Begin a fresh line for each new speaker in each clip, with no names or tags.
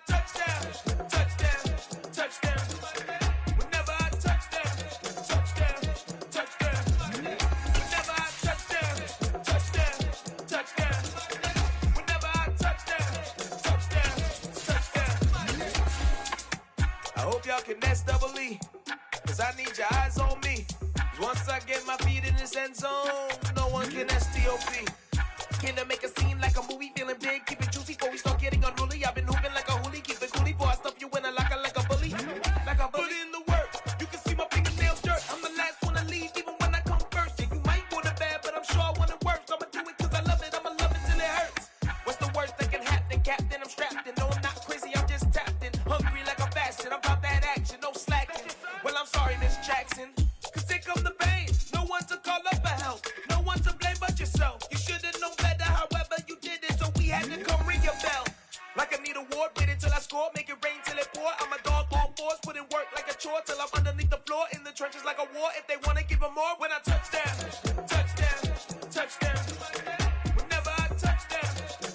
touchdown, touchdown, touchdown. Whenever I touchdown, touchdown, touchdown. Whenever I touchdown, touchdown, touchdown. Whenever I touchdown, touchdown, touchdown. I hope y'all can S-double-E, cause I need your eyes on me. Once I get my feet in this end zone, no one can S-T-O-P. Came to make a scene like a movie, feeling big, keep it juicy before we start getting unruly. I've been hooping like a hoolie, keep it coolie before I stuff you in a locker like a bully. Like a bully. Put in the work, you can see my fingernails dirt. I'm the last one to leave, even when I come first. Yeah, you might want it bad, but I'm sure I want it worse. I'ma do it cause I love it, I'ma love it till it hurts. What's the worst that can happen, Captain? I'm strapped in, no I'm not crazy, I'm just tapped in. Hungry like a bastard, I'm about that action, no slacking. Well, I'm sorry, Miss Jackson, cause here come the pain. No one to call up for help, no one to blame but yourself. You should've known better, however you did it, so we had to come ring your bell. Like I need a ward, wait until I score, make it rain till it pour. I'm a dog on fours, put in work like a chore till I'm underneath the floor, in the trenches like a war. If they wanna give them more, when I touchdown, touchdown, touchdown. Whenever I touchdown,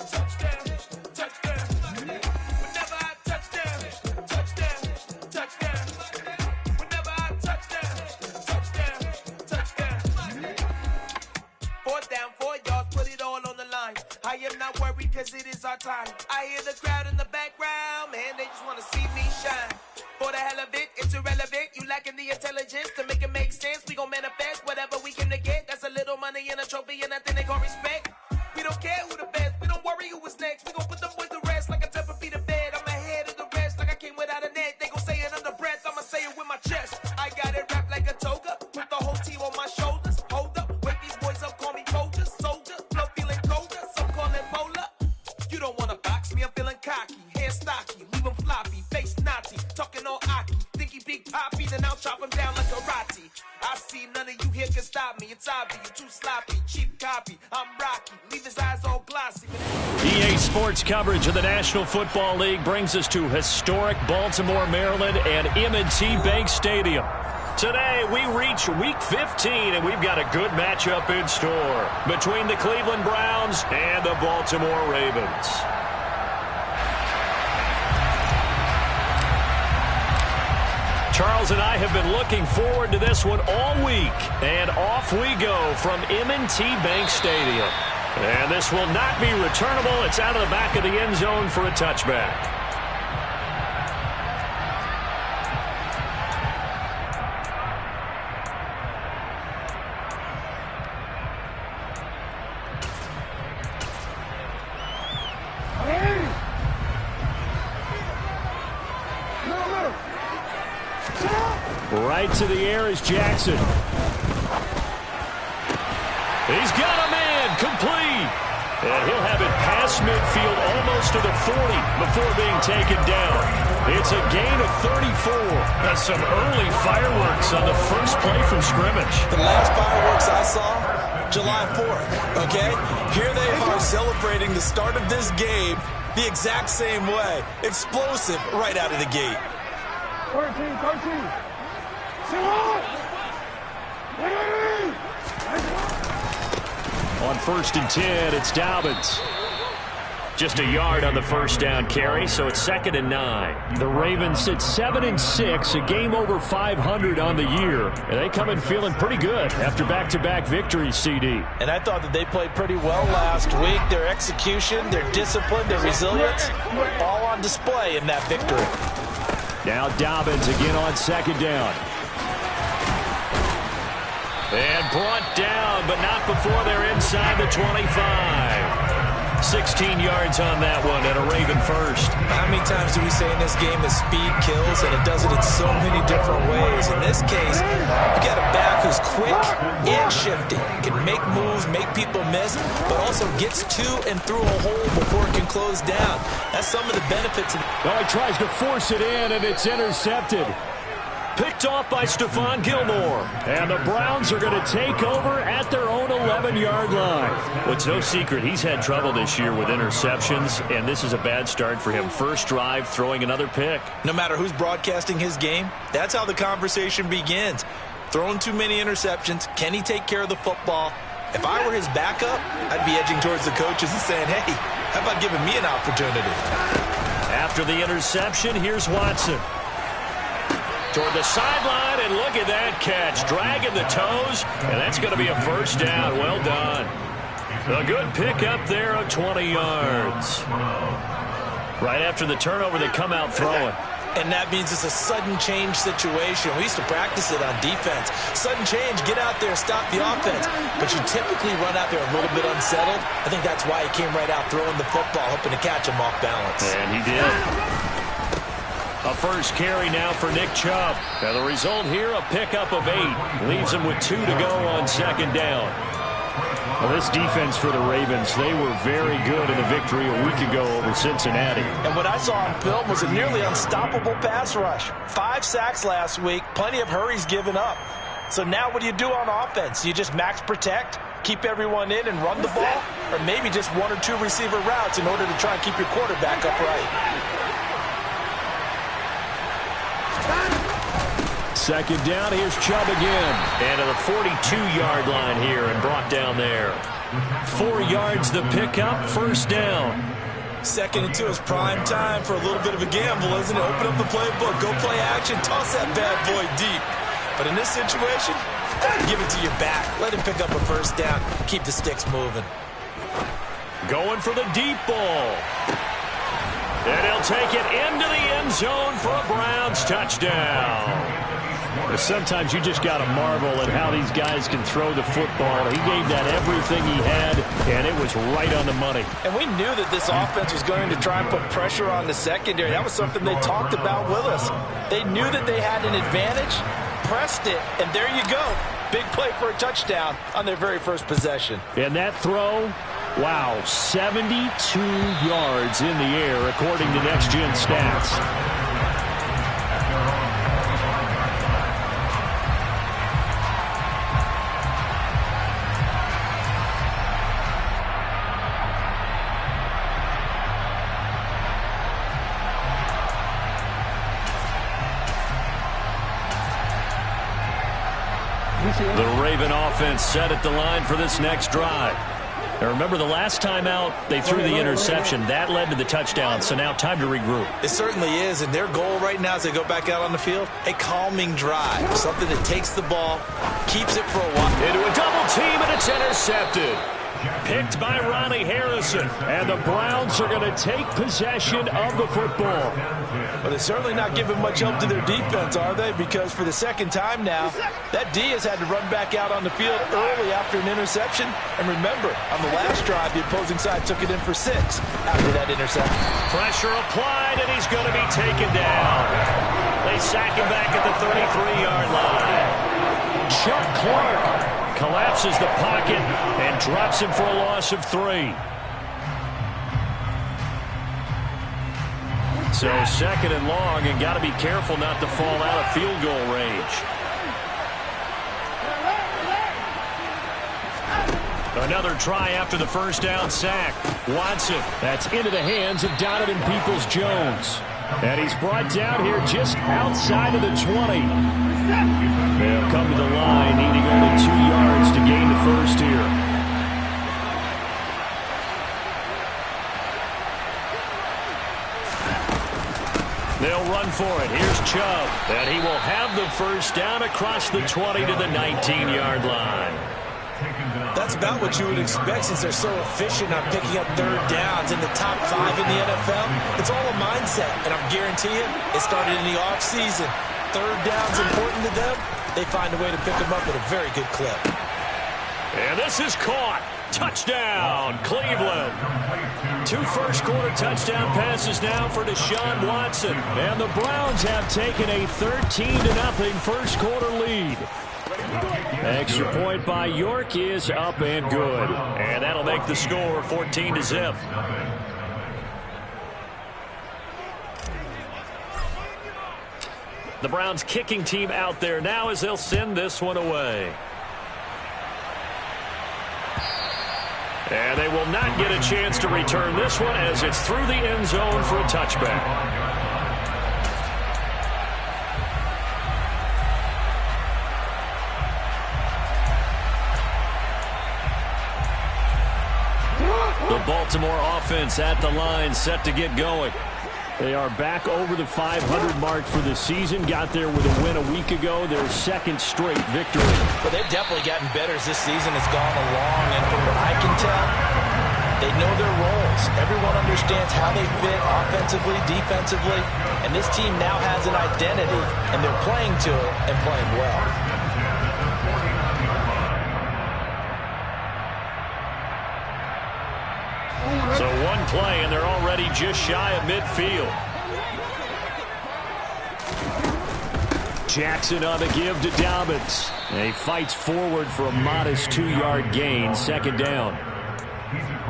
touchdown, touchdown. Whenever I touchdown, touchdown, touchdown. Whenever I touchdown, touchdown, touchdown. 4th down, 4 yards, put it all on the line. I am not worried cause it is our time. I hear the crowd in the background, man, they just wanna see me shine. For the hell of it, it's irrelevant. You lacking the intelligence to make it make sense. We gon' manifest whatever we came to get. That's a little money and a trophy and nothing they gon' respect. We don't care who the best, we don't worry who was next. We gon' put them boys to rest like a Tempur-Pedic to bed. I'm ahead of the rest like I came without a net. They gon' say it under breath, I'ma say it with my chest. I got it wrapped like a toga, put the whole team on my shoulders. Hold up, wake these boys up, call me Folger, soldier. Flow feeling colder, some call it polar. You don't wanna box me, I'm feeling cocky. Hair stocky, leave him floppy, face Nazi. Talking all Aki, think he big poppy, then I'll chop him down like karate. I see none of you here can stop me. It's obvious, you too sloppy, cheap copy. I'm Rocky, leave his eyes all glossy.
EA Sports coverage of the National Football League brings us to historic Baltimore, Maryland and M&T Bank Stadium. Today, we reach Week 15, and we've got a good matchup in store between the Cleveland Browns and the Baltimore Ravens. Charles and I have been looking forward to this one all week, and off we go from M&T Bank Stadium. And this will not be returnable. It's out of the back of the end zone for a touchback. Right to the air is Jackson. He's got a man, complete. And he'll have it past midfield almost to the 40 before being taken down. It's a gain of 34. That's some early fireworks on the first play from scrimmage.
The last fireworks I saw, July 4th, okay? Here they are celebrating the start of this game the exact same way. Explosive right out of the gate.
13.
On 1st and 10, it's Dobbins. Just a yard on the first down carry, so it's 2nd and 9. The Ravens sit 7-6, a game over 500 on the year. And they come in feeling pretty good after back-to-back victories, CD.
And I thought that they played pretty well last week. Their execution, their discipline, their resilience, all on display in that victory.
Now Dobbins again on 2nd down. And brought down, but not before they're inside the 25. 16 yards on that one and a Raven first.
How many times do we say in this game that speed kills, and it does it in so many different ways? In this case, you got a back who's quick and shifty, can make moves, make people miss, but also gets to and through a hole before it can close down. That's some of the benefits.
Well, he tries to force it in, and it's intercepted. Picked off by Stephon Gilmore. And the Browns are going to take over at their own 11-yard line. Well, it's no secret he's had trouble this year with interceptions, and this is a bad start for him. First drive, throwing another pick.
No matter who's broadcasting his game, that's how the conversation begins. Throwing too many interceptions, can he take care of the football? If I were his backup, I'd be edging towards the coaches and saying, hey, how about giving me an opportunity?
After the interception, here's Watson. Toward the sideline, and look at that catch. Dragging the toes, and that's going to be a first down. Well done. A good pickup there of 20 yards. Right after the turnover, they come out throwing.
And that means it's a sudden change situation. We used to practice it on defense. Sudden change, get out there, stop the offense. But you typically run out there a little bit unsettled. I think that's why he came right out throwing the football, hoping to catch him off balance.
And he did. A first carry now for Nick Chubb. Now the result here, a pickup of 8. Leaves him with 2 to go on second down. Well, this defense for the Ravens, they were very good in the victory a week ago over Cincinnati.
And what I saw on film was a nearly unstoppable pass rush. 5 sacks last week, plenty of hurries given up. So now what do you do on offense? You just max protect, keep everyone in and run the ball? Or maybe just 1 or 2 receiver routes in order to try and keep your quarterback upright?
Second down, here's Chubb again. And to the 42-yard line here and brought down there. 4 yards the pickup, first down.
2nd and 2 is prime time for a little bit of a gamble, isn't it? Open up the playbook, go play action, toss that bad boy deep. But in this situation, give it to your back. Let him pick up a first down. Keep the sticks moving.
Going for the deep ball. And he'll take it into the end zone for a Browns touchdown. Sometimes you just got to marvel at how these guys can throw the football. He gave that everything he had, and it was right on the money.
And we knew that this offense was going to try and put pressure on the secondary. That was something they talked about with us. They knew that they had an advantage, pressed it, and there you go. Big play for a touchdown on their very first possession.
And that throw, wow, 72 yards in the air, according to Next Gen Stats. The Raven offense set at the line for this next drive. Now remember, the last time out, they threw the interception. That led to the touchdown, so now time to regroup.
It certainly is, and their goal right now as they go back out on the field, a calming drive. Something that takes the ball, keeps it for a while.
Into a double team, and it's intercepted. Picked by Ronnie Harrison. And the Browns are going to take possession of the football.
But they're certainly not giving much help to their defense, are they? Because for the second time now, that D has had to run back out on the field early after an interception. And remember, on the last drive, the opposing side took it in for 6 after that interception.
Pressure applied, and he's going to be taken down. They sack him back at the 33-yard line. Chuck Clark collapses the pocket and drops him for a loss of 3. So 2nd and long, and got to be careful not to fall out of field goal range. Another try after the first down sack. Watson, that's into the hands of Donovan Peoples-Jones. And he's brought down here just outside of the 20. They'll come to the line, needing only 2 yards to gain the first here. They'll run for it. Here's Chubb. And he will have the first down across the 20 to the 19-yard line.
That's about what you would expect since they're so efficient on picking up 3rd downs in the top 5 in the NFL. It's all a mindset, and I'm guaranteeing it started in the offseason. 3rd down's important to them. They find a way to pick them up at a very good clip.
And this is caught. Touchdown, Cleveland. 2 first-quarter touchdown passes now for Deshaun Watson. And the Browns have taken a 13-0 first-quarter lead. Extra point by York is up and good. And that'll make the score 14-0. The Browns kicking team out there now as they'll send this one away. And they will not get a chance to return this one as it's through the end zone for a touchback. The Baltimore offense at the line, set to get going. They are back over the 500 mark for the season. Got there with a win a week ago. Their second straight victory.
But they've definitely gotten better as this season has gone along. And from what I can tell, they know their roles. Everyone understands how they fit offensively, defensively. And this team now has an identity, and they're playing to it and playing well.
So one play, and they're already just shy of midfield. Jackson on the give to Dobbins. And he fights forward for a modest 2-yard gain, second down.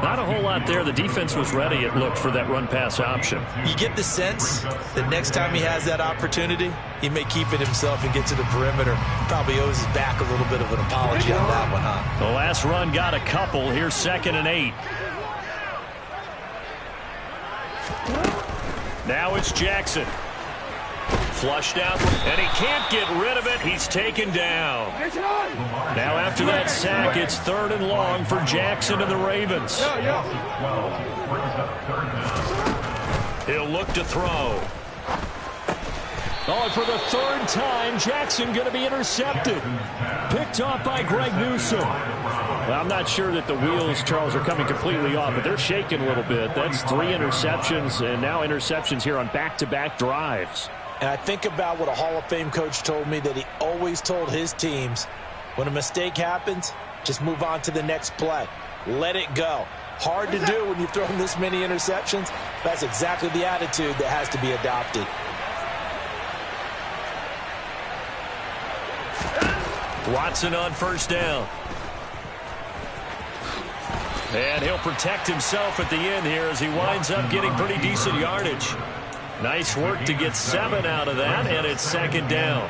Not a whole lot there. The defense was ready, it looked, for that run-pass option.
You get the sense that next time he has that opportunity, he may keep it himself and get to the perimeter. Probably owes his back a little bit of an apology on that one, huh?
The last run got a couple. Here's 2nd and 8. Now it's Jackson. Flushed out, and he can't get rid of it. He's taken down. Now after that sack, it's 3rd and long for Jackson and the Ravens. He'll look to throw. Oh, and for the 3rd time, Jackson going to be intercepted. Picked off by Greg Newsome. Well, I'm not sure that the wheels, Charles, are coming completely off, but they're shaking a little bit. That's 3 interceptions, and now interceptions here on back-to-back drives.
And I think about what a Hall of Fame coach told me, that he always told his teams, when a mistake happens, just move on to the next play. Let it go. Hard to do when you've thrown this many interceptions. That's exactly the attitude that has to be adopted.
Watson on 1st down. And he'll protect himself at the end here as he winds up getting pretty decent yardage. Nice work to get 7 out of that, and it's 2nd down.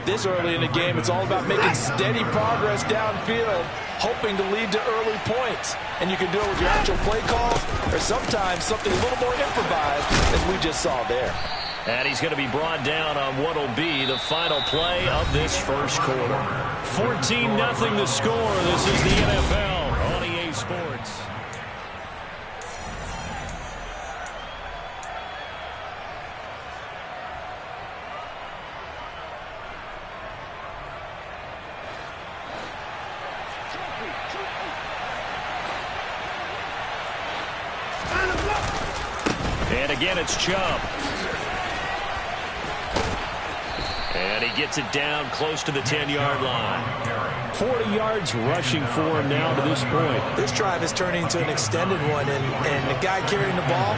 This early in the game, it's all about making steady progress downfield, hoping to lead to early points. And you can do it with your actual play calls, or sometimes something a little more improvised, as we just saw there.
And he's going to be brought down on what will be the final play of this first quarter. 14-0 the score. This is the NFL on EA Sports. And again, it's Chubb. And he gets it down close to the 10-yard line. 40 yards rushing for him now to this point.
This drive is turning into an extended one, and the guy carrying the ball,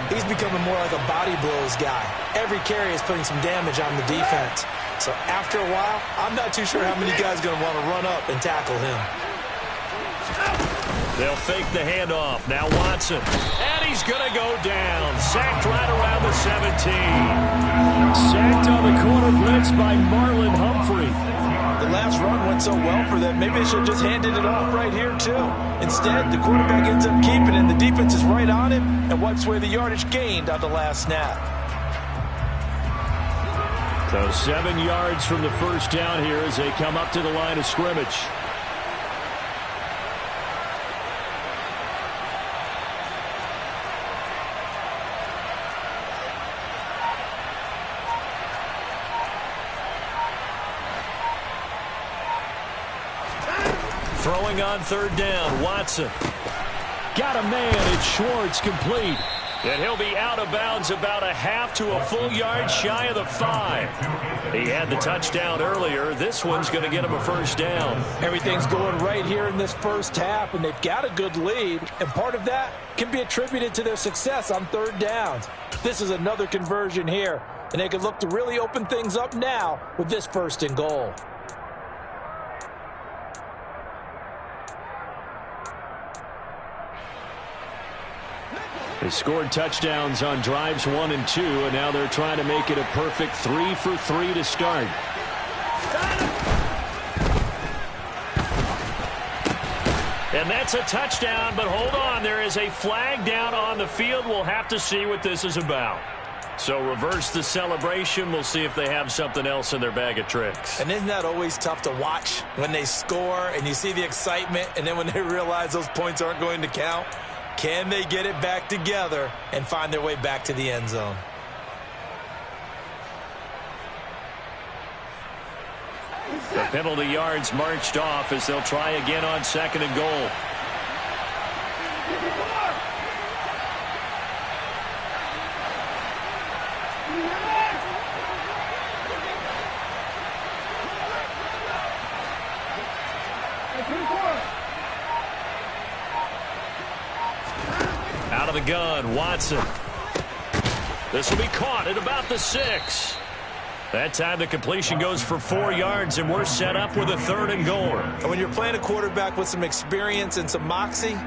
he's becoming more like a body blows guy. Every carry is putting some damage on the defense. So after a while, I'm not too sure how many guys are going to want to run up and tackle him.
They'll fake the handoff. Now Watson. And he's going to go down. Sacked right around the 17. Sacked on the corner blitz by Marlon Humphrey.
The last run went so well for them. Maybe they should have just handed it off right here, too. Instead, the quarterback ends up keeping it, and the defense is right on him and wipes away the yardage gained on the last snap.
So 7 yards from the first down here as they come up to the line of scrimmage. Throwing on 3rd down, Watson. Got a man, it's Schwartz, complete. And he'll be out of bounds about a half to a full yard shy of the 5. He had the touchdown earlier. This one's going to get him a first down.
Everything's going right here in this first half, and they've got a good lead. And part of that can be attributed to their success on 3rd downs. This is another conversion here, and they can look to really open things up now with this 1st and goal.
They scored touchdowns on drives 1 and 2, and now they're trying to make it a perfect 3 for 3 to start. And that's a touchdown, but hold on. There is a flag down on the field. We'll have to see what this is about. So reverse the celebration. We'll see if they have something else in their bag of tricks.
And isn't that always tough to watch when they score and you see the excitement, and then when they realize those points aren't going to count? Can they get it back together and find their way back to the end zone?
The penalty yards marched off as they'll try again on 2nd and goal. Out of the gun, Watson. This will be caught at about the 6. That time the completion goes for 4 yards, and we're set up with a 3rd and goal.
And when you're playing a quarterback with some experience and some moxie,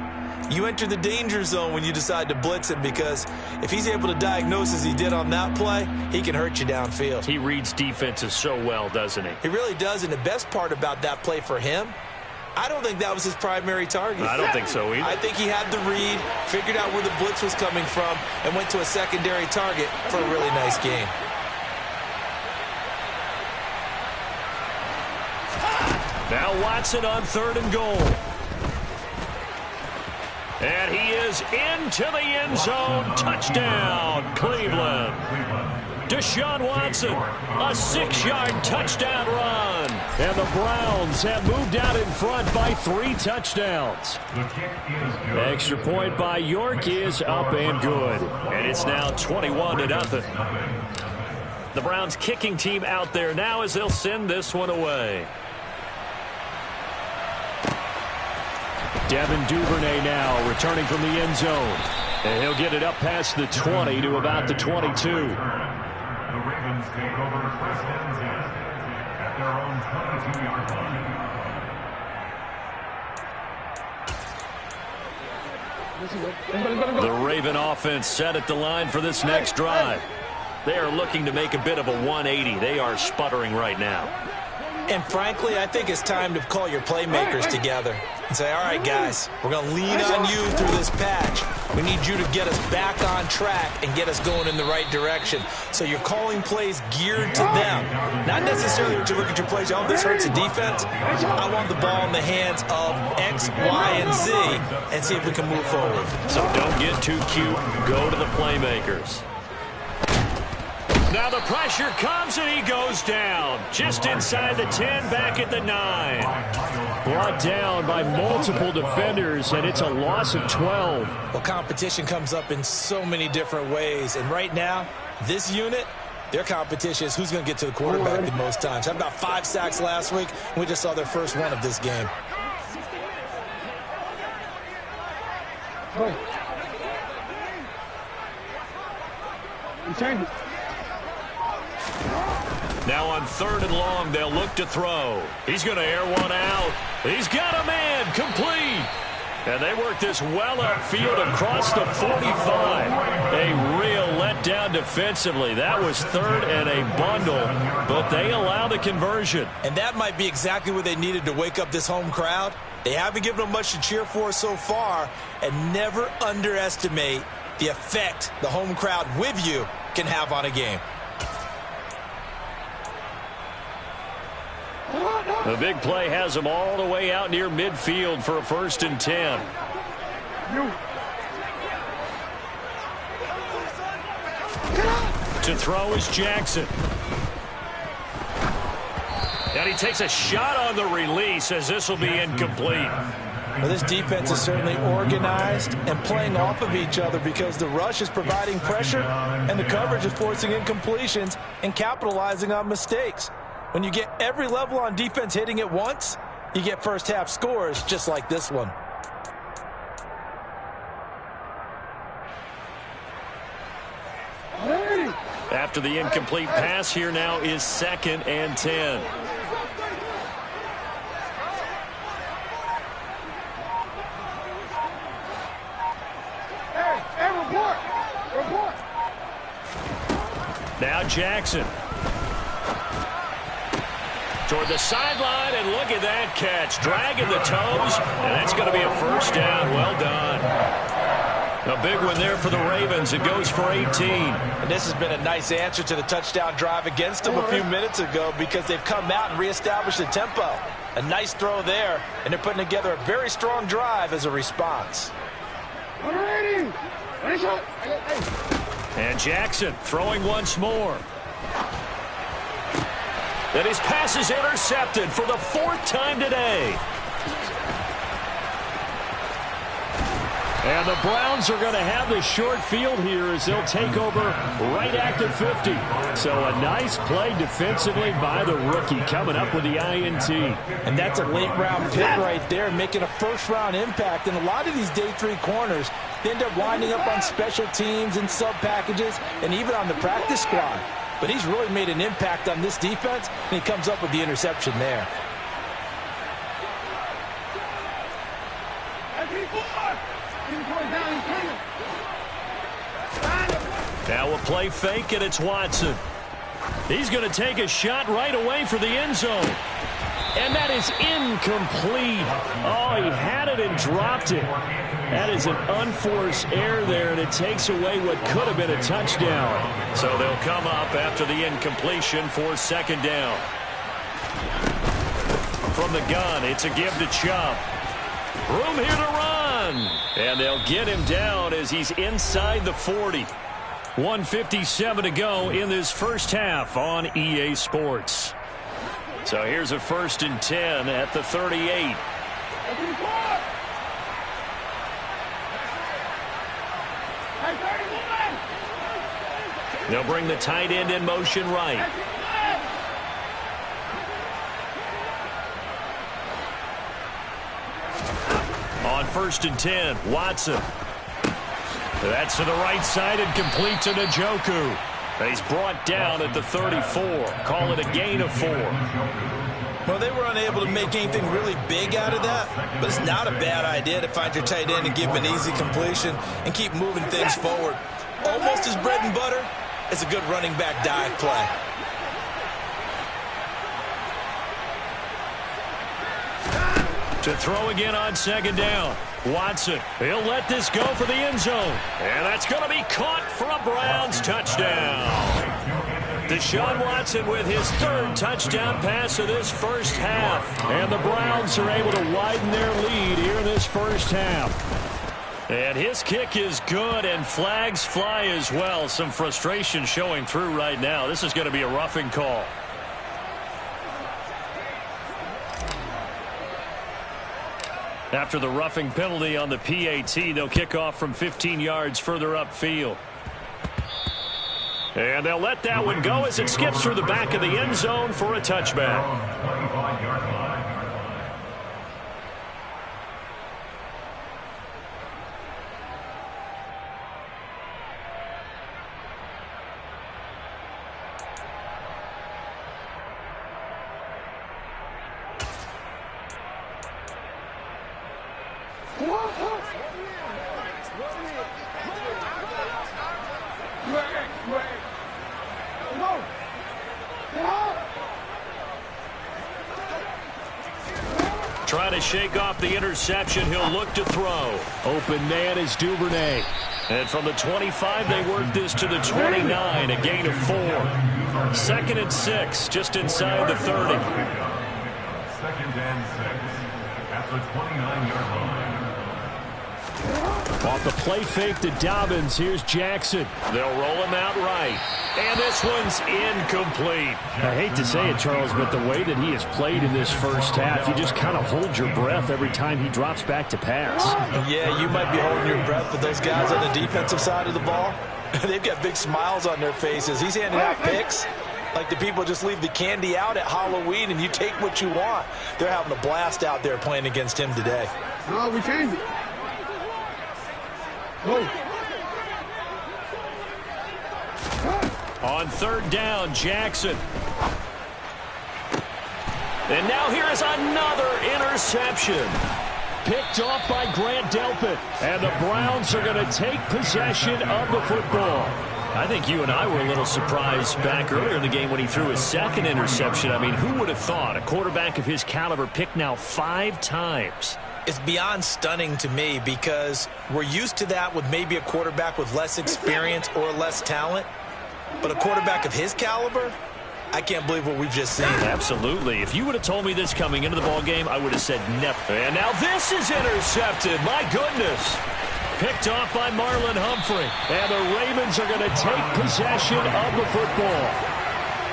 you enter the danger zone when you decide to blitz him, because if he's able to diagnose as he did on that play, he can hurt you downfield.
He reads defenses so well, doesn't he?
He really does, and the best part about that play for him, I don't think that was his primary target.
I don't think so either.
I think he had the read, figured out where the blitz was coming from, and went to a secondary target for a really nice game.
Now Watson on 3rd and goal. And he is into the end zone. Touchdown, Cleveland. Deshaun Watson, a 6-yard touchdown run. And the Browns have moved out in front by 3 touchdowns. Extra point by York is up and good. And it's now 21-0. The Browns kicking team out there now as they'll send this one away. Devin Duvernay now returning from the end zone. And he'll get it up past the 20 to about the 22.
The Ravens take over first and 10 at their own 22-yard line.
The Raven offense set at the line for this next drive. They are looking to make a bit of a 180. They are sputtering right now.
And frankly, I think it's time to call your playmakers together and say, all right, guys, we're going to lean on you through this patch. We need you to get us back on track and get us going in the right direction. So you're calling plays geared to them. Not necessarily to look at your plays, oh, this hurts the defense. I want the ball in the hands of X, Y, and Z and see if we can move forward.
So don't get too cute. Go to the playmakers. Now the pressure comes and he goes down. Just inside the 10, back at the 9. Brought down by multiple defenders, and it's a loss of 12.
Well, competition comes up in so many different ways. And right now, this unit, their competition is who's going to get to the quarterback the most times. Had about 5 sacks last week, and we just saw their first one of this game.
Now on 3rd and long, they'll look to throw. He's going to air one out. He's got a man, complete. And they work this well upfield across the 45. A real letdown defensively. That was 3rd and a bundle, but they allow the conversion.
And that might be exactly what they needed to wake up this home crowd. They haven't given them much to cheer for so far, and never underestimate the effect the home crowd with you can have on a game.
The big play has them all the way out near midfield for a 1st and 10. To throw is Jackson. And he takes a shot on the release as this will be incomplete.
Well, this defense is certainly organized and playing off of each other because the rush is providing pressure and the coverage is forcing incompletions and capitalizing on mistakes. When you get every level on defense hitting at once, you get first half scores just like this one.
After the incomplete pass, here now is 2nd and 10. Now Jackson. Toward the sideline, and look at that catch. Dragging the toes, and that's going to be a 1st down. Well done. A big one there for the Ravens. It goes for 18.
And this has been a nice answer to the touchdown drive against them a few minutes ago because they've come out and reestablished the tempo. A nice throw there, and they're putting together a very strong drive as a response.
And Jackson throwing once more. And his pass is intercepted for the 4th time today. And the Browns are going to have the short field here as they'll take over right at the 50. So a nice play defensively by the rookie coming up with the INT.
And that's a late-round pick right there, making a first-round impact. And a lot of these day 3 corners, they end up winding up on special teams and sub-packages and even on the practice squad. But he's really made an impact on this defense, and he comes up with the interception there.
Now a play fake, and it's Watson. He's going to take a shot right away for the end zone. And that is incomplete. Oh, he had it and dropped it. That is an unforced error there, and it takes away what could have been a touchdown. So they'll come up after the incompletion for 2nd down. From the gun, it's a give to Chubb. Room here to run. And they'll get him down as he's inside the 40. 1:57 to go in this first half on EA Sports. So here's a 1st and 10 at the 38. They'll bring the tight end in motion right. On 1st and 10, Watson. That's to the right side and complete to Njoku. He's brought down at the 34. Call it a gain of 4.
Well, they were unable to make anything really big out of that, but it's not a bad idea to find your tight end and give him an easy completion and keep moving things forward. Almost his bread and butter. It's a good running back dive play.
To throw again on 2nd down. Watson, he'll let this go for the end zone. And that's going to be caught for a Browns touchdown. Deshaun Watson with his 3rd touchdown pass of this first half. And the Browns are able to widen their lead here in this first half. And his kick is good, and flags fly as well. Some frustration showing through right now. This is going to be a roughing call. After the roughing penalty on the PAT, they'll kick off from 15 yards further upfield. And they'll let that one go as it skips through the back of the end zone for a touchback. Trying to shake off the interception. He'll look to throw. Open man is Duvernay. And from the 25, they work this to the 29, a gain of 4. 2nd and 6, just inside the 30.
2nd and 6 at the 29-yard line.
Off the play fake to Dobbins. Here's Jackson. They'll roll him out right. And this one's incomplete. I hate to say it, Charles, but the way that he has played in this first half, you just kind of hold your breath every time he drops back to pass.
Yeah, you might be holding your breath, but those guys on the defensive side of the ball, they've got big smiles on their faces. He's handing out picks like the people just leave the candy out at Halloween and you take what you want. They're having a blast out there playing against him today.
No, we changed it. Go.
On 3rd down, Jackson. And now here is another interception. Picked off by Grant Delpit. And the Browns are going to take possession of the football. I think you and I were a little surprised back earlier in the game when he threw his 2nd interception. I mean, who would have thought a quarterback of his caliber picked now 5 times?
It's beyond stunning to me because we're used to that with maybe a quarterback with less experience or less talent. But a quarterback of his caliber, I can't believe what we've just seen.
Absolutely. If you would have told me this coming into the ballgame, I would have said never. And now this is intercepted. My goodness. Picked off by Marlon Humphrey. And the Ravens are going to take possession of the football.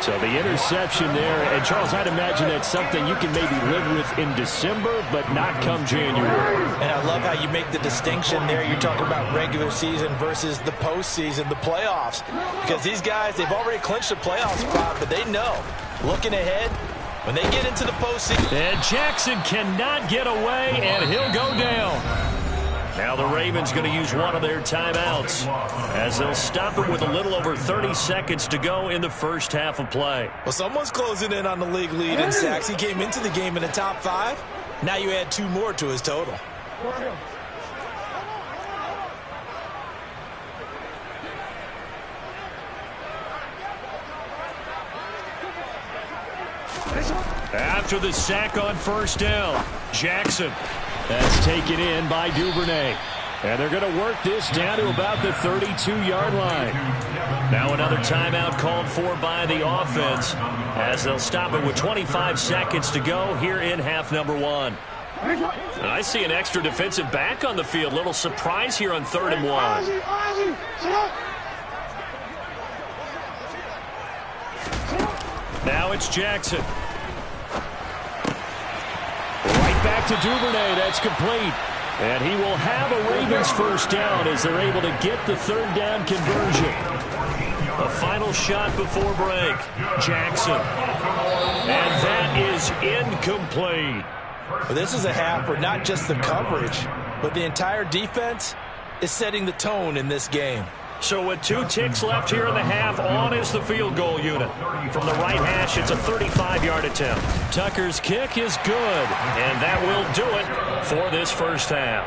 So the interception there, and Charles, I'd imagine that's something you can maybe live with in December, but not come January.
And I love how you make the distinction there. You're talking about regular season versus the postseason, the playoffs. Because these guys, they've already clinched a playoff spot, but they know, looking ahead, when they get into the postseason.
And Jackson cannot get away, and he'll go down. Now the Ravens going to use one of their timeouts as they'll stop it with a little over 30 seconds to go in the first half of play.
Well, someone's closing in on the league lead in sacks. He came into the game in the top 5. Now you add 2 more to his total.
After the sack on first down, Jackson. That's taken in by Duvernay. And they're going to work this down to about the 32-yard line. Now another timeout called for by the offense as they'll stop it with 25 seconds to go here in half number 1. And I see an extra defensive back on the field. Little surprise here on 3rd and 1. Now it's Jackson. Right back to Duvernay. That's complete. And he will have a Ravens first down as they're able to get the 3rd down conversion. A final shot before break. Jackson. And that is incomplete.
Well, this is a half where not just the coverage, but the entire defense is setting the tone in this game.
So with 2 ticks left here in the half, on is the field goal unit. From the right hash, it's a 35-yard attempt. Tucker's kick is good, and that will do it for this first half.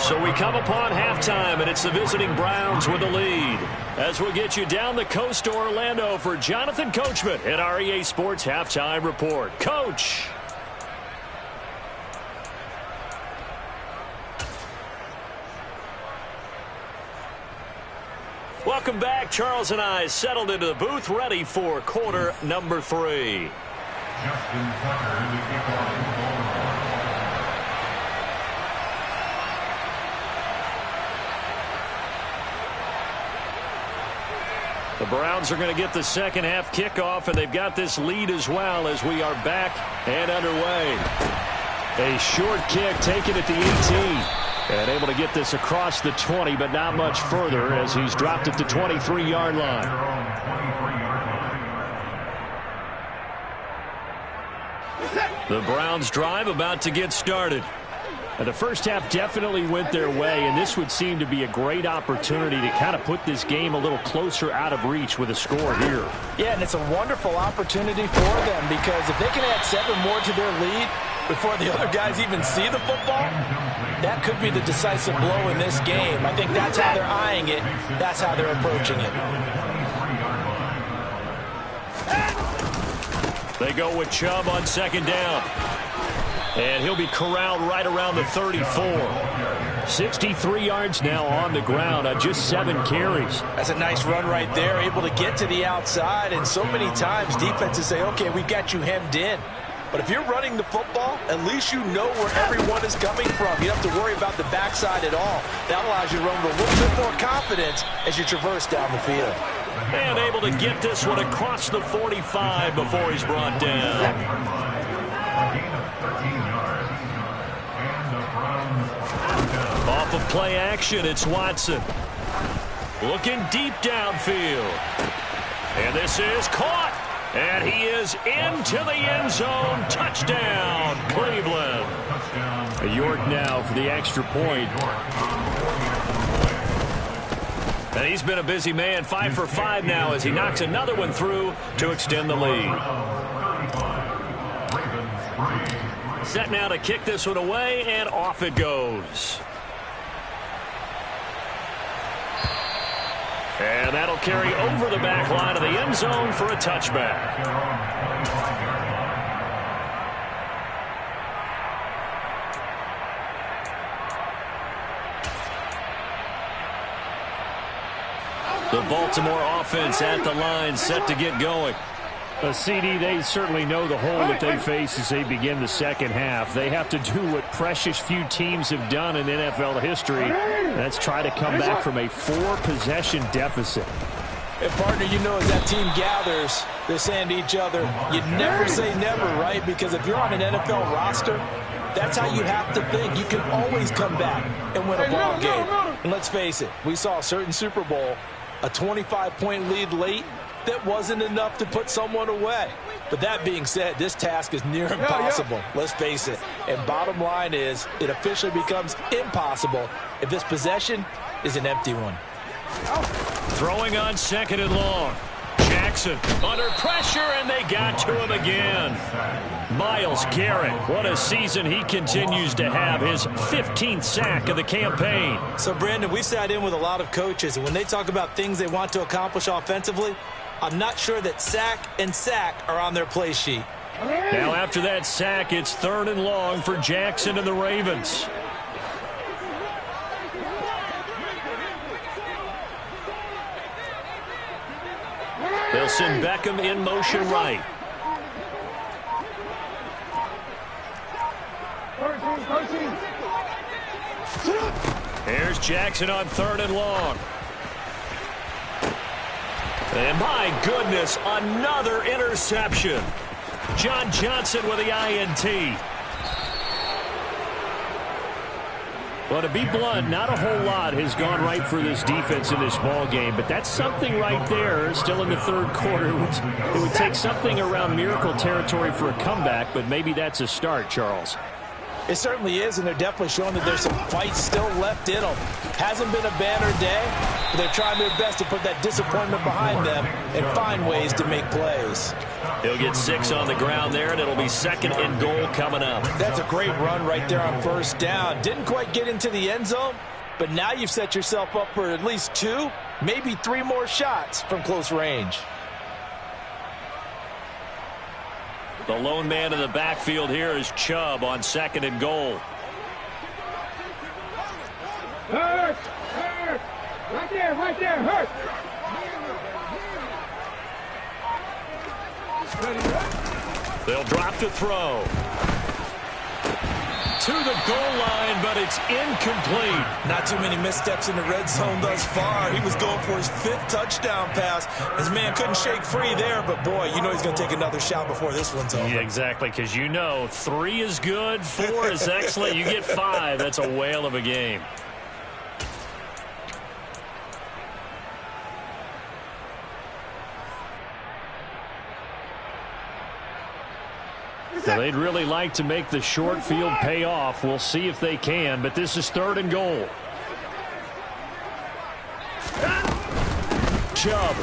So we come upon halftime, and it's the visiting Browns with the lead. As we'll get you down the coast to Orlando for Jonathan Coachman at our EA Sports Halftime Report. Coach! Welcome back. Charles and I settled into the booth, ready for quarter number 3.
Justin Tucker in the kickoff.
The Browns are going to get the second half kickoff, and they've got this lead as well as we are back and underway. A short kick taken at the 18. And able to get this across the 20, but not much further as he's dropped at the 23-yard line. The Browns drive about to get started. And the first half definitely went their way, and this would seem to be a great opportunity to kind of put this game a little closer out of reach with a score here.
Yeah, and it's a wonderful opportunity for them because if they can add 7 more to their lead before the other guys even see the football, that could be the decisive blow in this game. I think that's how they're eyeing it. That's how they're approaching it.
They go with Chubb on second down. And he'll be corralled right around the 34. 63 yards now on the ground on just 7 carries.
That's a nice run right there, able to get to the outside. And so many times defenses say, okay, we got you hemmed in. But if you're running the football, at least you know where everyone is coming from. You don't have to worry about the backside at all. That allows you to run with a little bit more confidence as you traverse down the field.
And able to get this one across the 45 before he's brought down. Off of play action, it's Watson. Looking deep downfield. And this is caught. And he is into the end zone. Touchdown, Cleveland. York now for the extra point. And he's been a busy man, 5 for 5 now as he knocks another one through to extend the lead. Set now to kick this one away, and off it goes. And that'll carry over the back line of the end zone for a touchback. The Baltimore offense at the line, set to get going. CD, they certainly know the hole that they face as they begin the second half. They have to do what precious few teams have done in NFL history. That's try to come back from a 4-possession deficit.
And, partner, you know as that team gathers, they're saying to each other, you never say never, right? Because if you're on an NFL roster, that's how you have to think. You can always come back and win a ball game. And let's face it, we saw a certain Super Bowl, a 25-point lead late, that wasn't enough to put someone away. But that being said, this task is near impossible. Let's face it. And bottom line is, it officially becomes impossible if this possession is an empty one.
Throwing on 2nd and long. Jackson under pressure, and they got to him again. Myles Garrett, what a season he continues to have, his 15th sack of the campaign.
So, Brandon, we've sat in with a lot of coaches, and when they talk about things they want to accomplish offensively, I'm not sure that sack and sack are on their play sheet.
Now after that sack, it's 3rd and long for Jackson and the Ravens. They'll send Beckham in motion right. Here's Jackson on 3rd and long. And my goodness, another interception. John Johnson with the INT. Well, to be blunt, not a whole lot has gone right for this defense in this ball game, but that's something right there. Still in the 3rd quarter. It would take something around miracle territory for a comeback, but maybe that's a start, Charles.
It certainly is, and they're definitely showing that there's some fight still left in them. Hasn't been a banner day, but they're trying their best to put that disappointment behind them and find ways to make plays.
He'll get 6 on the ground there, and it'll be 2nd and goal coming up.
That's a great run right there on 1st down. Didn't quite get into the end zone, but now you've set yourself up for at least 2, maybe 3 more shots from close range.
The lone man in the backfield here is Chubb on 2nd and goal.
Hurt! Right there, hurt!
They'll drop to throw. To the goal line, but it's incomplete.
Not too many missteps in the red zone thus far. He was going for his 5th touchdown pass. His man couldn't shake free there, but boy, you know he's going to take another shot before this one's over.
Yeah, exactly, because you know 3 is good, 4 is excellent. You get 5. That's a whale of a game. So they'd really like to make the short field pay off. We'll see if they can, but this is 3rd and goal. Chubb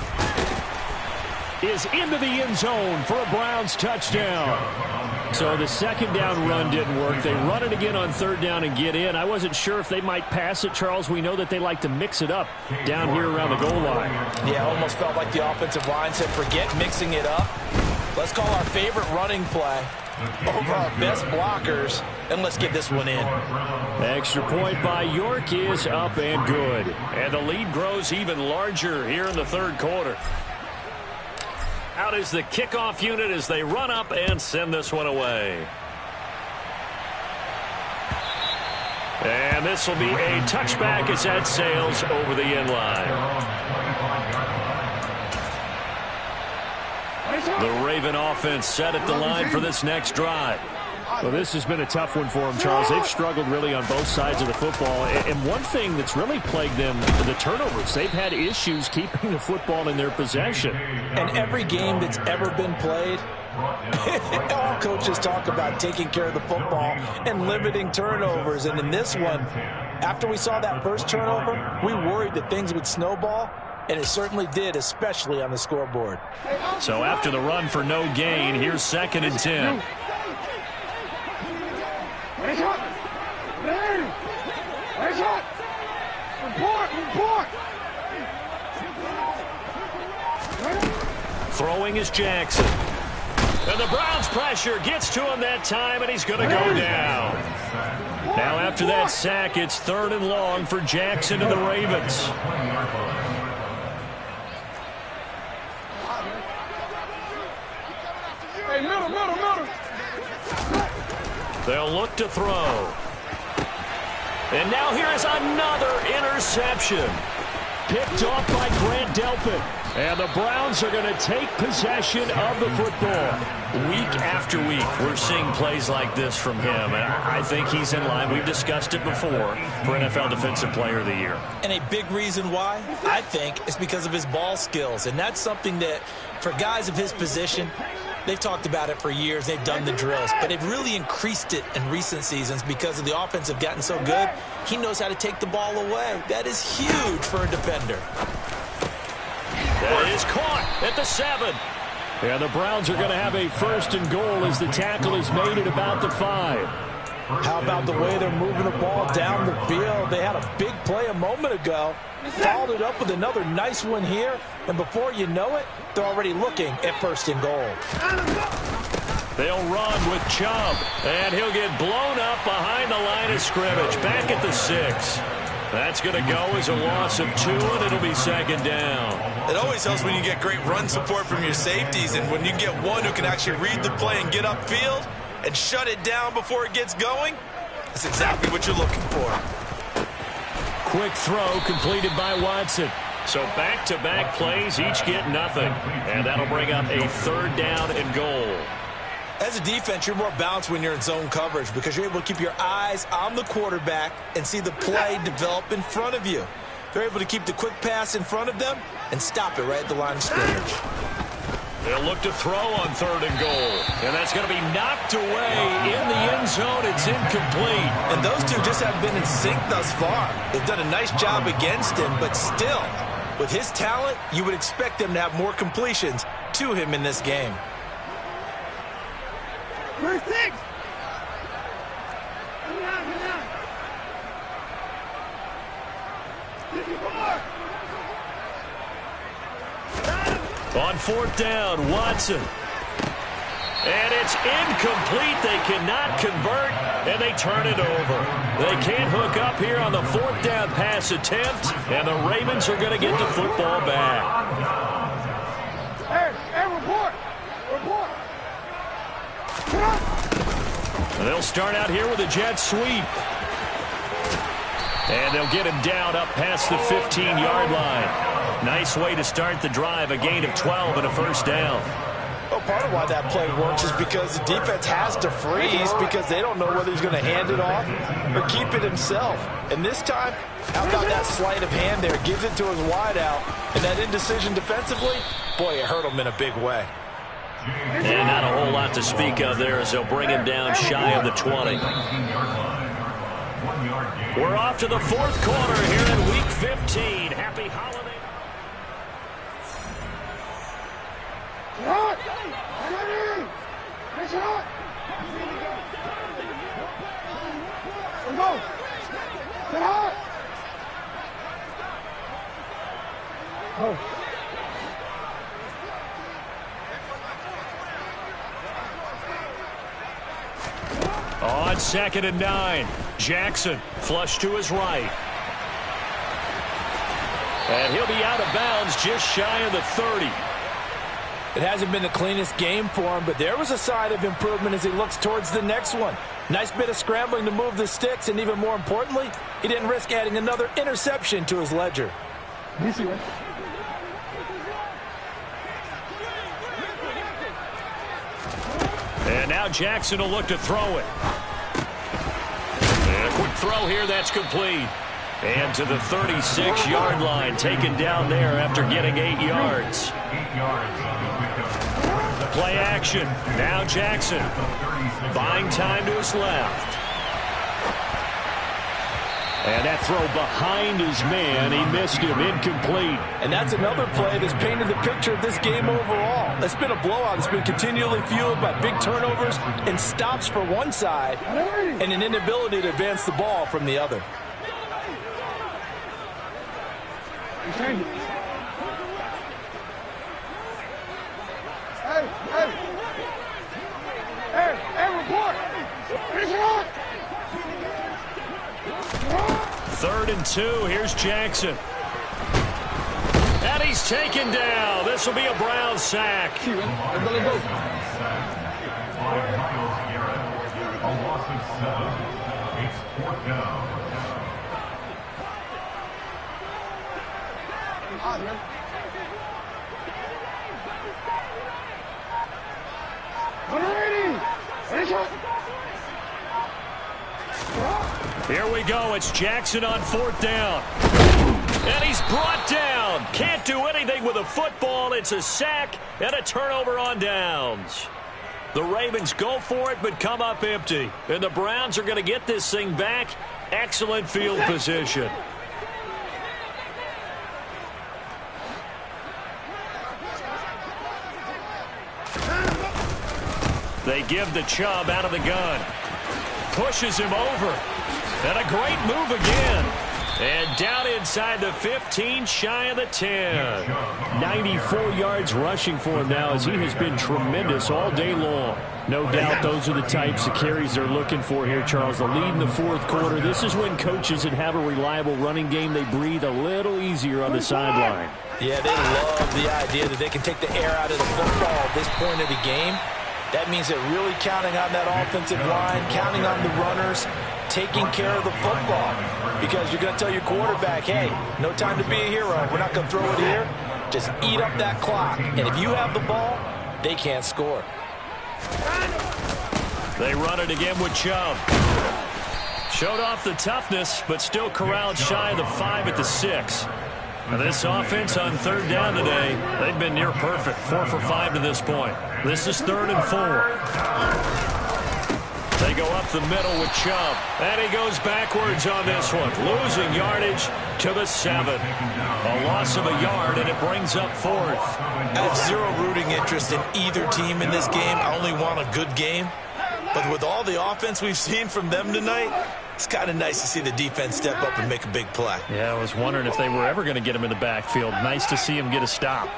is into the end zone for a Browns touchdown. So the 2nd down run didn't work. They run it again on 3rd down and get in. I wasn't sure if they might pass it, Charles. We know that they like to mix it up down here around the goal line.
Yeah, almost felt like the offensive line said, forget mixing it up. Let's call our favorite running play over our best blockers, and let's get this one in.
Extra point by York is up and good. And the lead grows even larger here in the 3rd quarter. Out is the kickoff unit as they run up and send this one away. And this will be a touchback as that sails over the end line. The Raven offense set at the line for this next drive. Well, this has been a tough one for them, Charles. They've struggled really on both sides of the football. And one thing that's really plagued them, the turnovers. They've had issues keeping the football in their possession.
And every game that's ever been played, all coaches talk about taking care of the football and limiting turnovers. And in this one, after we saw that first turnover, we worried that things would snowball. And it certainly did, especially on the scoreboard.
So after the run for no gain, here's 2nd and 10. Throwing is Jackson. And the Browns pressure gets to him that time, and he's going to go down. Now after that sack, it's 3rd and long for Jackson and the Ravens. They'll look to throw. And now here is another interception. Picked off by Grant Delpit. And the Browns are going to take possession of the football.
Week after week, we're seeing plays like this from him. And I think he's in line. We've discussed it before for NFL Defensive Player of the Year. And a big reason why, I think, is because of his ball skills. And that's something that, for guys of his position, they've talked about it for years. They've done the drills. But they've really increased it in recent seasons because of the offense have gotten so good. He knows how to take the ball away. That is huge for a defender.
That is caught at the 7. And the Browns are going to have a 1st and goal as the tackle is made at about the 5.
How about the way they're moving the ball down the field? They had a big play a moment ago. Followed it up with another nice one here. And before you know it, they're already looking at 1st and goal.
They'll run with Chubb. And he'll get blown up behind the line of scrimmage. Back at the 6. That's going to go as a loss of 2, and it'll be 2nd down.
It always helps when you get great run support from your safeties, and when you get one who can actually read the play and get upfield and shut it down before it gets going, that's exactly what you're looking for.
Quick throw completed by Watson. So back-to-back plays, each get nothing. And that'll bring up a 3rd down and goal.
As a defense, you're more balanced when you're in zone coverage because you're able to keep your eyes on the quarterback and see the play develop in front of you. They're able to keep the quick pass in front of them and stop it right at the line of scrimmage.
They'll look to throw on 3rd and goal. And that's going to be knocked away in the end zone. It's incomplete.
And those two just haven't been in sync thus far. They've done a nice job against him, but still, with his talent, you would expect them to have more completions to him in this game.
First 6.
On 4th down, Watson. And it's incomplete. They cannot convert, and they turn it over. They can't hook up here on the 4th down pass attempt, and the Ravens are going to get the football back.
Hey, report.
They'll start out here with a jet sweep. And they'll get him down up past the 15-yard line. Nice way to start the drive, a gain of 12 and a 1st down.
Well, part of why that play works is because the defense has to freeze because they don't know whether he's going to hand it off or keep it himself. And this time, how about that sleight of hand there? Gives it to his wideout. And that indecision defensively, boy, it hurt him in a big way.
And not a whole lot to speak of there as they'll bring him down shy of the 20. We're off to the 4th quarter here in Week 15. Happy holiday. On 2nd and 9, Jackson flush to his right. And he'll be out of bounds just shy of the 30.
It hasn't been the cleanest game for him, but there was a sign of improvement as he looks towards the next one. Nice bit of scrambling to move the sticks, and even more importantly, he didn't risk adding another interception to his ledger.
And now Jackson will look to throw it. And a quick throw here, that's complete. And to the 36-yard line, taken down there after getting 8 yards.
8 yards.
Play action. Now Jackson. Buying time to his left. And that throw behind his man. He missed him. Incomplete.
And that's another play that's painted the picture of this game overall. It's been a blowout. It's been continually fueled by big turnovers and stops for one side and an inability to advance the ball from the other.
Report. Finish it on.
3rd and 2. Here's Jackson. And he's taken down. This will be a Brown sack.
A loss of 7. It's 4th down.
Here we go. It's Jackson on 4th down. And he's brought down. Can't do anything with a football. It's a sack and a turnover on downs. The Ravens go for it but come up empty. And the Browns are going to get this thing back. Excellent field position. They give the Chubb out of the gun. Pushes him over. And a great move again. And down inside the 15, shy of the 10. 94 yards rushing for him now as he has been tremendous all day long. No doubt those are the types of carries they're looking for here, Charles. The lead in the 4th quarter. This is when coaches that have a reliable running game, they breathe a little easier on the sideline.
Yeah, they love the idea that they can take the air out of the football at this point of the game. That means they're really counting on that offensive line, counting on the runners, taking care of the football. Because you're going to tell your quarterback, hey, no time to be a hero. We're not going to throw it here. Just eat up that clock. And if you have the ball, they can't score.
They run it again with Chubb. Showed off the toughness, but still corralled shy of the 5 at the 6. Now this offense on 3rd down today, they've been near perfect. 4 for 5 to this point. This is 3rd and 4. They go up the middle with Chubb. And he goes backwards on this one. Losing yardage to the 7. A loss of a yard, and it brings up 4th.
I have zero rooting interest in either team in this game. I only want a good game. But with all the offense we've seen from them tonight, it's kind of nice to see the defense step up and make a big play.
Yeah, I was wondering if they were ever going to get him in the backfield. Nice to see him get a stop.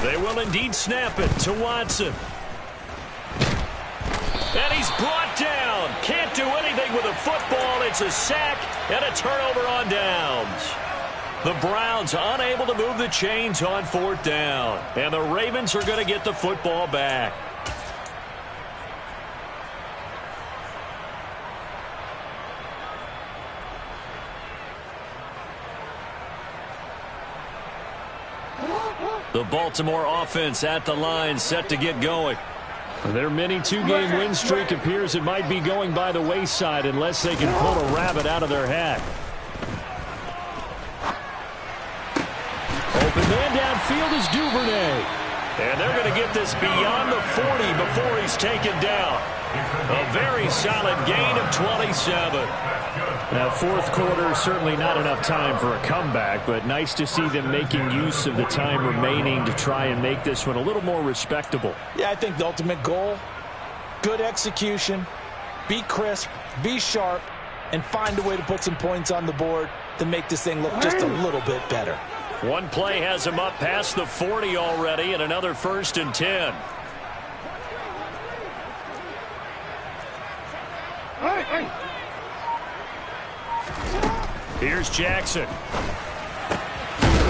They will indeed snap it to Watson. And he's brought down. Can't do anything with a football. It's a sack and a turnover on downs. The Browns unable to move the chains on 4th down. And the Ravens are going to get the football back. The Baltimore offense at the line, set to get going. Their mini 2-game win streak appears it might be going by the wayside unless they can pull a rabbit out of their hat. Open man downfield is Duvernay. And they're going to get this beyond the 40 before he's taken down. A very solid gain of 27. Now, 4th quarter, certainly not enough time for a comeback, but nice to see them making use of the time remaining to try and make this one a little more respectable.
Yeah, I think the ultimate goal, good execution, be crisp, be sharp, and find a way to put some points on the board to make this thing look just a little bit better.
One play has him up past the 40 already, and another 1st and 10. Here's Jackson.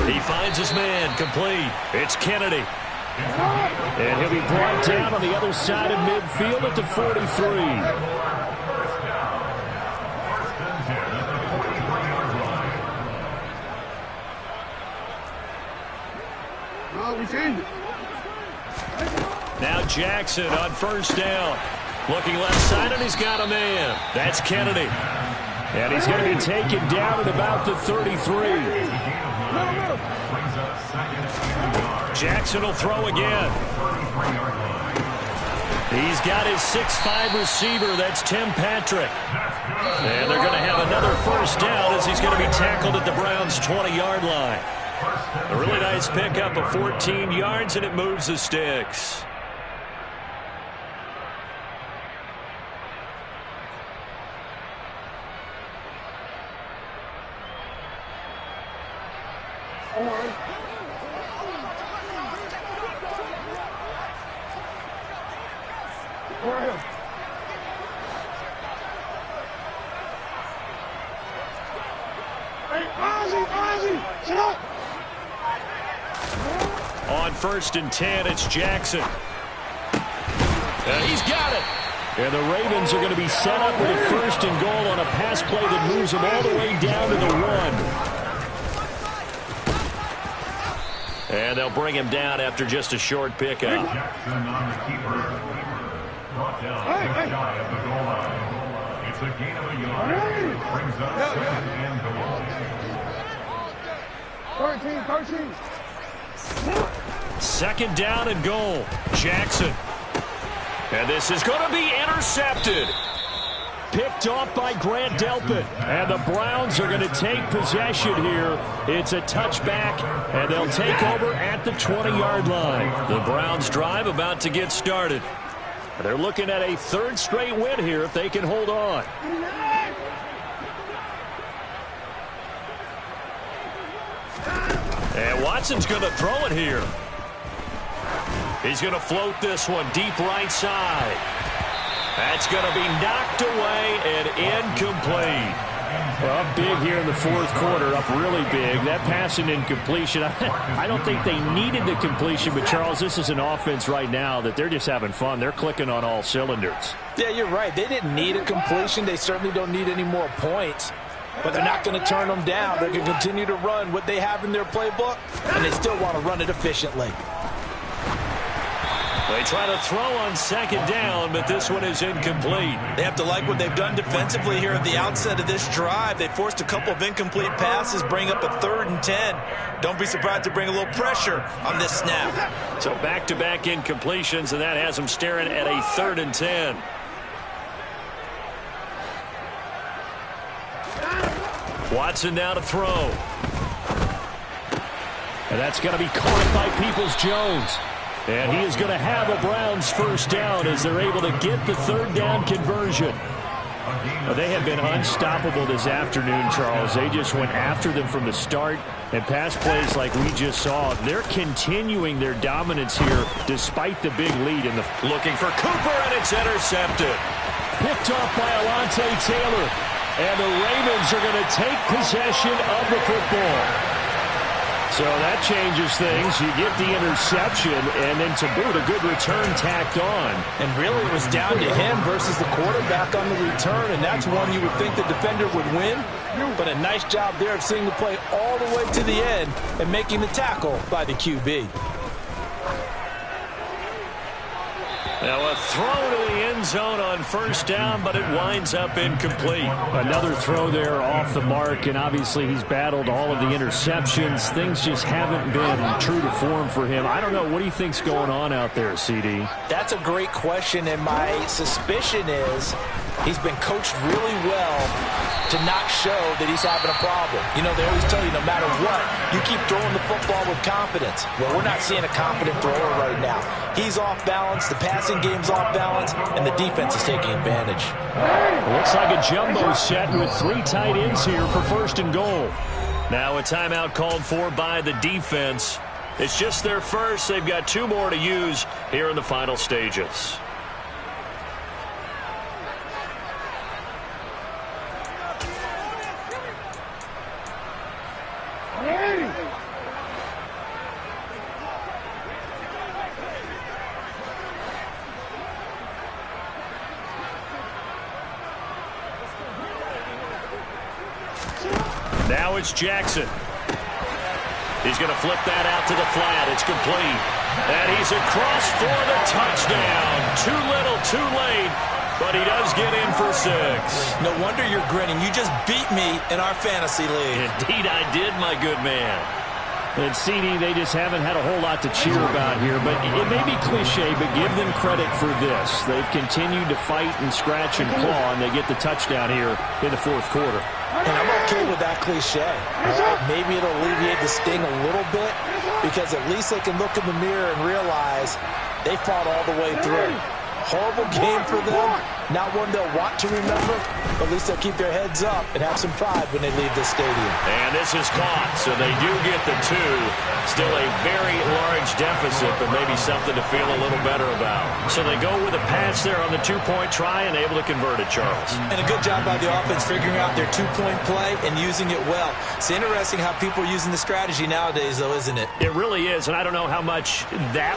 He finds his man, complete. It's Kennedy. And he'll be brought down on the other side of midfield at the 43. Now Jackson on 1st down. Looking left side, and he's got a man. That's Kennedy. And he's going to be taken down at about the 33. Jackson will throw again. He's got his 6'5 receiver. That's Tim Patrick. And they're going to have another 1st down as he's going to be tackled at the Browns' 20-yard line. A really nice pickup of 14 yards, and it moves the sticks. On 1st and 10, it's Jackson. And he's got it. And the Ravens are going to be set up with a 1st and goal on a pass play that moves them all the way down to the 1. And they'll bring him down after just a short pickup.
Jackson on the keeper. brought down just shy of the goal line. It's a gain of a yard. It brings up second and goal.
13.
Second down and goal. Jackson. And this is going to be intercepted. Picked off by Grant Delpit. And the Browns are going to take possession here. It's a touchback, and they'll take over at the 20-yard line. The Browns drive about to get started. They're looking at a third straight win here if they can hold on. And Watson's going to throw it here. He's going to float this one deep right side. That's going to be knocked away and incomplete. Well, up big here in the fourth quarter, up really big. That pass and incompletion, I don't think they needed the completion, but Charles, this is an offense right now that they're just having fun. They're clicking on all cylinders.
Yeah, you're right. They didn't need a completion. They certainly don't need any more points. But they're not going to turn them down. They're going to continue to run what they have in their playbook, and they still want to run it efficiently.
They try to throw on second down, but this one is incomplete.
They have to like what they've done defensively here at the outset of this drive. They forced a couple of incomplete passes, bring up a 3rd and 10. Don't be surprised to bring a little pressure on this snap.
So back-to-back incompletions, and that has them staring at a 3rd and 10. Watson now to throw. And that's going to be caught by Peoples-Jones. And he is going to have a Browns first down as they're able to get the 3rd down conversion. Well, they have been unstoppable this afternoon, Charles. They just went after them from the start, and pass plays like we just saw. They're continuing their dominance here despite the big lead. Looking for Cooper, and it's intercepted. Picked off by Alontae Taylor. And the Ravens are going to take possession of the football. So that changes things. You get the interception, and then to boot, a good return tacked on.
And really, it was down to him versus the quarterback on the return, and that's one you would think the defender would win. But a nice job there of seeing the play all the way to the end and making the tackle by the QB.
Now a throw to the end zone on first down, but it winds up incomplete. Another throw there off the mark, and obviously he's battled all of the interceptions. Things just haven't been true to form for him. I don't know. What do you think's going on out there, CD?
That's a great question, and my suspicion is he's been coached really well to not show that he's having a problem. You know, they always tell you no matter what, you keep throwing the football with confidence. Well, we're not seeing a confident thrower right now. He's off balance, the passing game's off balance, and the defense is taking advantage.
Looks like a jumbo set with 3 tight ends here for first and goal. Now a timeout called for by the defense. It's just their first. They've got 2 more to use here in the final stages. Now it's Jackson. He's going to flip that out to the flat. It's complete. And he's across for the touchdown. Too little, too late. But he does get in for 6.
No wonder you're grinning. You just beat me in our fantasy league.
Indeed I did, my good man. And CD, they just haven't had a whole lot to cheer about here. But it may be cliche, but give them credit for this. They've continued to fight and scratch and claw, and they get the touchdown here in the fourth quarter.
And I'm okay with that cliche. Maybe it'll alleviate the sting a little bit, because at least they can look in the mirror and realize they fought all the way through. Horrible game for them. Not one they'll want to remember, but at least they'll keep their heads up and have some pride when they leave the stadium.
And this is caught, so they do get the 2. Still a very large deficit, but maybe something to feel a little better about. So they go with a pass there on the 2-point try and able to convert it, Charles.
And a good job by the offense figuring out their 2-point play and using it well. It's interesting how people are using the strategy nowadays, though, isn't it?
It really is, and I don't know how much that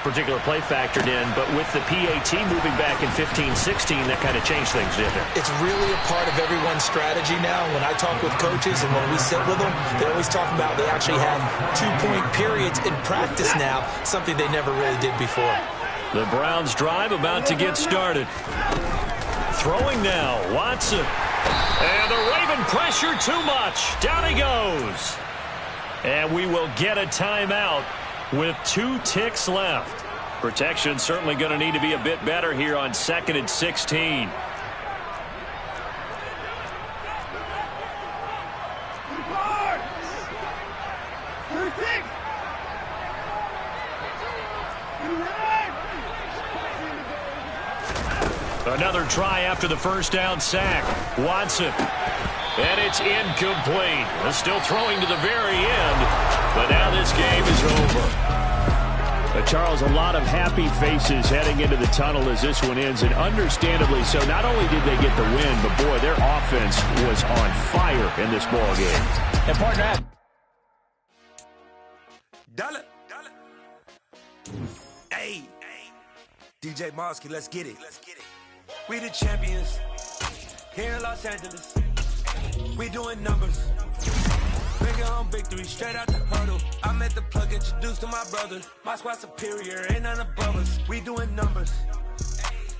particular play factored in, but with the PAT moving back in 15-16, that kind of changed things, didn't it?
It's really a part of everyone's strategy now. When I talk with coaches and when we sit with them, they always talk about they actually have 2-point periods in practice now, something they never really did before.
The Browns drive about to get started. Throwing now, Watson. And the Raven pressure too much. Down he goes. And we will get a timeout with 2 ticks left. Protection certainly going to need to be a bit better here on 2nd and 16. Another try after the first down sack. Watson. And it's incomplete. They're still throwing to the very end, but now this game is over. Charles, a lot of happy faces heading into the tunnel as this one ends, and understandably so. Not only did they get the win, but boy, their offense was on fire in this ball game.
And partner,
Dollar. Hey, DJ Mosky, let's get it. We the champions here in Los Angeles. We doing numbers. Bring home victory straight out the hurdle. I met the plug, introduced to my brother. My squad superior, ain't none above us. We doing numbers.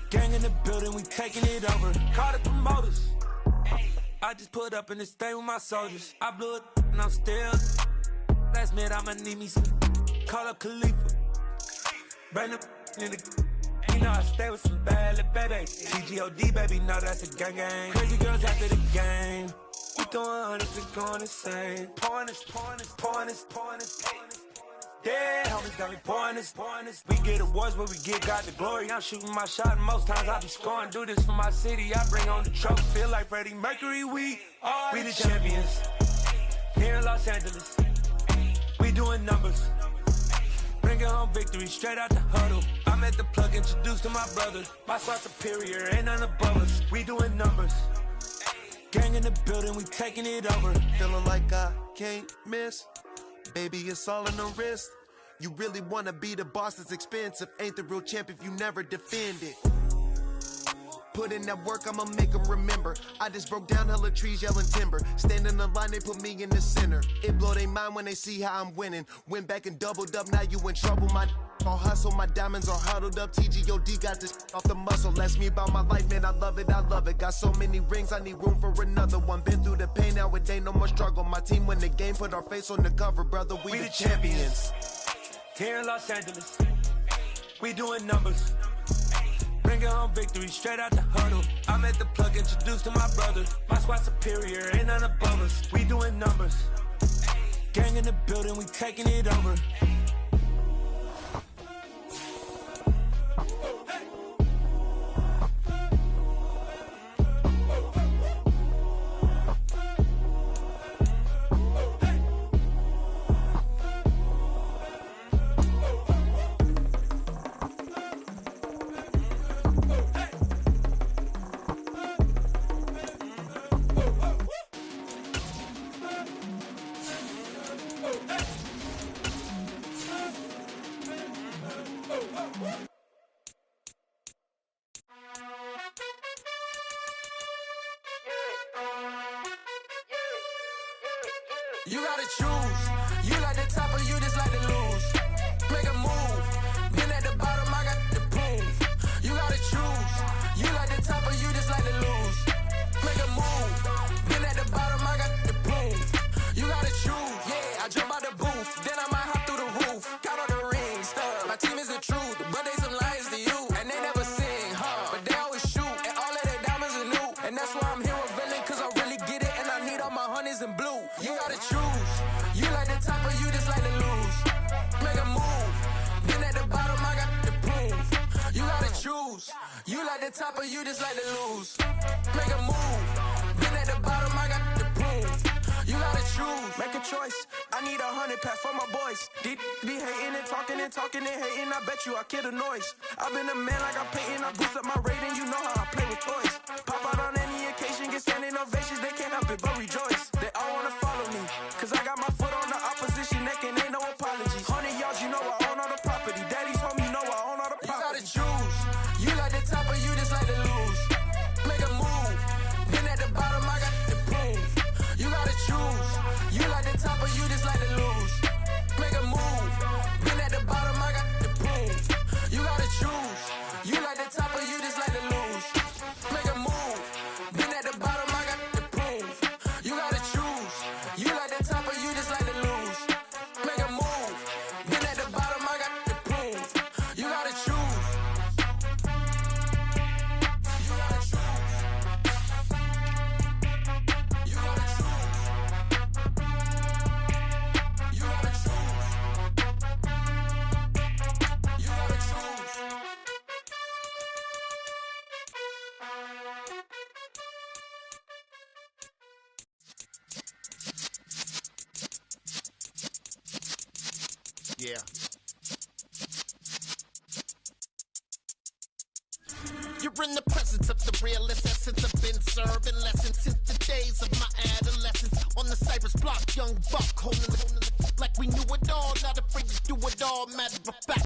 Gang in the building, we taking it over. Call the promoters. I just put up in this thing with my soldiers. I blew it and I'm still. Last minute I'ma need me some. Call up Khalifa. Bring the in the. You know I stay with some bad little baby. TGOD baby, know that's a gang gang. Crazy girls after the game. We throwing hundreds and going insane. Pouring this. Yeah, homies got me pouring this. We get awards, but we get God the glory. I'm shooting my shot, and most times I be scoring. Do this for my city, I bring on the trophy. Feel like Freddie Mercury, we the champions. Here in Los Angeles, we doing numbers. Bring home victory straight out the huddle. I met the plug, introduced to my brother. My squad superior, ain't none above us. We doing numbers. Gang in the building, we taking it over.
Feeling like I can't miss. Baby, it's all in the wrist. You really wanna be the boss, it's expensive. Ain't the real champ if you never defend it. Put in that work, I'ma make them remember. I just broke down hella trees, yelling timber. Stand in the line, they put me in the center. It blow their mind when they see how I'm winning. Went back and doubled up, now you in trouble. My all hustle, my diamonds are huddled up. TGOD got this off the muscle. Ask me about my life, man, I love it. Got so many rings, I need room for another one. Been through the pain, now it ain't no more struggle. My team win the game, put our face on the cover, brother. We the champions.
Here in Los Angeles, we doing numbers. Bring home victory straight out the huddle. I met the plug, introduced to my brother. My squad superior, ain't none above us. We doing numbers. Gang in the building, we taking it over.
You gotta choose. You like the top or you just like to lose. Make a move. Been at the bottom, I got the proof. You gotta choose. You like the top or you just like to lose. Make a move. Been at the bottom, I got the proof. You gotta choose. Yeah, I jump out the booth. Then I might hop through the roof. Got all the rings. My team is the truth, but they some liars to you. And they never sing, but they always shoot. And all of their diamonds are new. And that's why I'm here with villain, cause I really get it. And I need all my honeys in blue. You gotta choose. You like the top or you just like to lose. Make a move. Been at the bottom, I got the proof. You gotta choose. You like the top or you just like to lose. Make a move. Been at the bottom, I got the proof. You gotta choose. Make a choice. I need 100 pack for my boys. Be hating and talking and hating. I bet you I kill the noise. I've been a man like I'm Peyton. I boost up my rating. You know how I play with toys. Pop out on any occasion, get standing ovations. They can't help it but rejoice. They all wanna follow me, cause I got my foot on the opposition neck and ain't no apologies. 100 yards, you know I own all the property. Daddy's home, you know I own all the property. You gotta choose. You like the top or you just like to lose. Make a move. Been at the bottom, I got the proof. You gotta choose. You like the top or you just like to lose. Make a move. Been at the bottom, I got the proof. You gotta choose.
Yeah. You're in the presence of the realest essence. I've been serving lessons since the days of my adolescence. On the Cypress block, young buck holding it like we knew it all. Not afraid to do it all. Matter of fact,